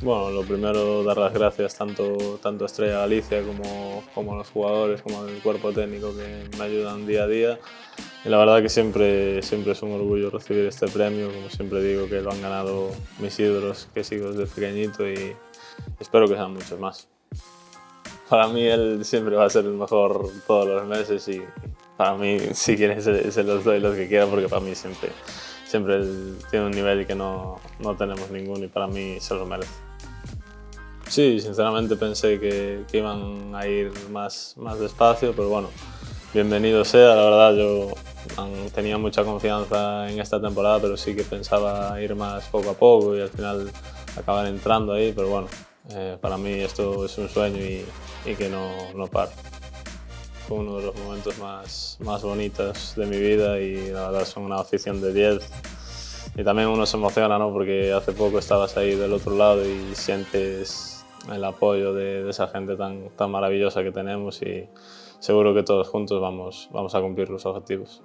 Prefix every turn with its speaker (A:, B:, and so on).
A: Bueno, lo primero, dar las gracias tanto a Estrella Galicia como a los jugadores, como al cuerpo técnico que me ayudan día a día. Y la verdad que siempre es un orgullo recibir este premio, como siempre digo, que lo han ganado mis ídolos que sigo desde pequeñito y espero que sean muchos más. Para mí él siempre va a ser el mejor todos los meses y para mí si quieren se los doy los que quiera porque para mí siempre él tiene un nivel que no tenemos ninguno y para mí se lo merece. Sí, sinceramente pensé que iban a ir más despacio, pero bueno, bienvenido sea. La verdad yo tenía mucha confianza en esta temporada, pero sí que pensaba ir más poco a poco y al final acabar entrando ahí, pero bueno, para mí esto es un sueño y que no pare. Fue uno de los momentos más bonitos de mi vida y la verdad son una afición de 10. Y también uno se emociona, ¿no? Porque hace poco estabas ahí del otro lado y sientes el apoyo de esa gente tan maravillosa que tenemos y seguro que todos juntos vamos a cumplir los objetivos.